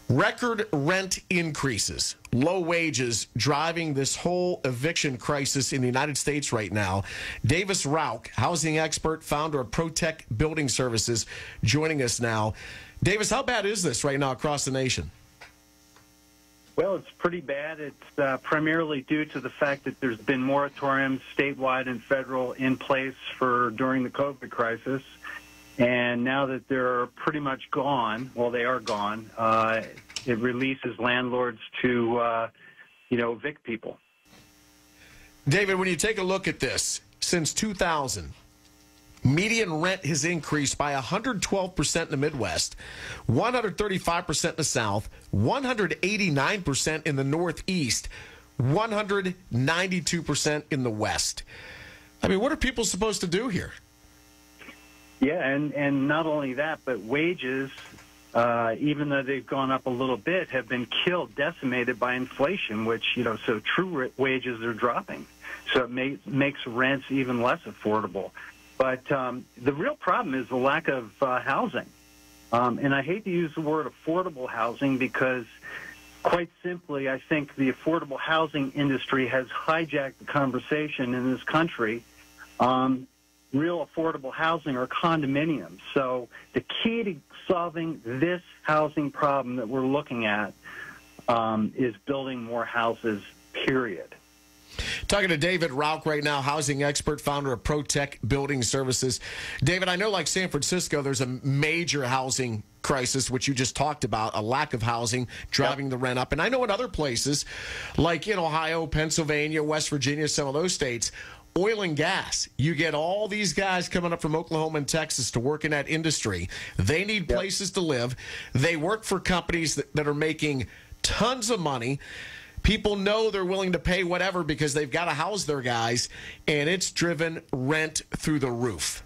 Record rent increases, low wages driving this whole eviction crisis in the United States right now. David Rauch, housing expert, founder of ProTech Building Services, joining us now. Davis, how bad is this right now across the nation? Well, it's pretty bad. It's primarily due to the fact that there's been moratoriums statewide and federal in place during the COVID crisis. And now that they're pretty much gone, well, they are gone, it releases landlords to, evict people. David, when you take a look at this, since 2000, median rent has increased by 112% in the Midwest, 135% in the South, 189% in the Northeast, 192% in the West. I mean, what are people supposed to do here? Yeah, and not only that, but wages, even though they've gone up a little bit, have been decimated by inflation, which, so true wages are dropping. So it makes rents even less affordable. But the real problem is the lack of housing. And I hate to use the word affordable housing because, quite simply, I think the affordable housing industry has hijacked the conversation in this country. Real affordable housing are condominiums. So the key to solving this housing problem that we're looking at is building more houses, period. Talking to David Rauch right now, housing expert, founder of ProTech Building Services. David, I know like San Francisco, there's a major housing crisis, which you just talked about, a lack of housing driving the rent up. And I know in other places, like in Ohio, Pennsylvania, West Virginia, some of those states, oil and gas. You get all these guys coming up from Oklahoma and Texas to work in that industry. They need places to live. They work for companies that are making tons of money. People know they're willing to pay whatever because they've got to house their guys, and it's driven rent through the roof.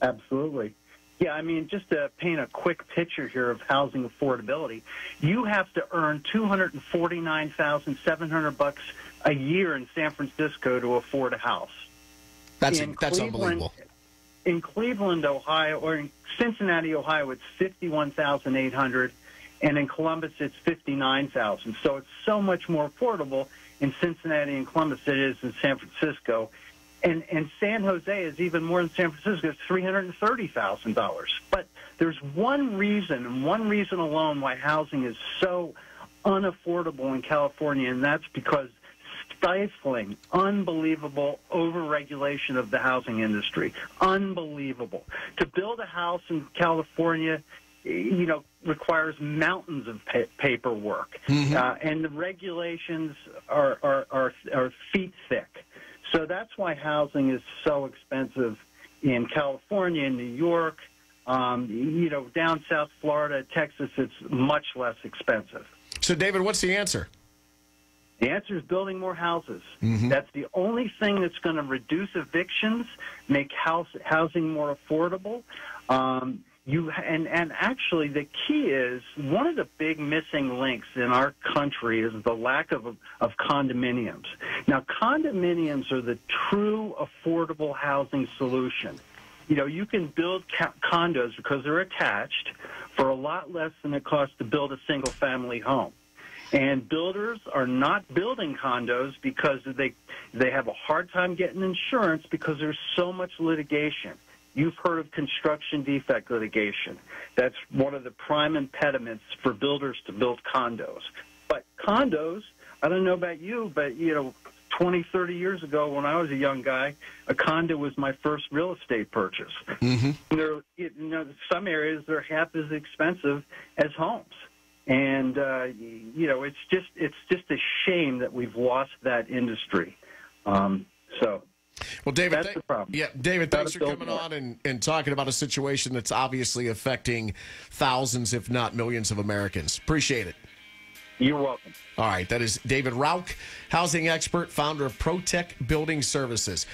Absolutely. Yeah, I mean, just to paint a quick picture here of housing affordability, you have to earn $249,700 a year in San Francisco to afford a house. That's unbelievable. In Cleveland, Ohio, or in Cincinnati, Ohio, it's $51,800, and in Columbus, it's $59,000. So it's so much more affordable in Cincinnati and Columbus than it is in San Francisco. And San Jose is even more than San Francisco. It's $330,000. But there's one reason, and one reason alone, why housing is so unaffordable in California, and that's because stifling, unbelievable overregulation of the housing industry. Unbelievable. To build a house in California, requires mountains of paperwork, and the regulations are feet thick. So that's why housing is so expensive in California, in New York, down South Florida, Texas, it's much less expensive. So, David, what's the answer? The answer is building more houses. That's the only thing that's going to reduce evictions, make housing more affordable. And actually, the key is one of the big missing links in our country is the lack of condominiums. Now, condominiums are the true affordable housing solution. You can build condos because they're attached for a lot less than it costs to build a single-family home. And builders are not building condos because they have a hard time getting insurance because there's so much litigation. You've heard of construction defect litigation. That's one of the prime impediments for builders to build condos. But condos, I don't know about you, but, 20, 30 years ago when I was a young guy, a condo was my first real estate purchase. Some areas they're half as expensive as homes. And, it's just a shame that we've lost that industry. Well, David, that's the problem. Yeah, David, thanks for coming on and talking about a situation that's obviously affecting thousands, if not millions of Americans. Appreciate it. You're welcome. All right, that is David Rauch, housing expert, founder of ProTech Building Services.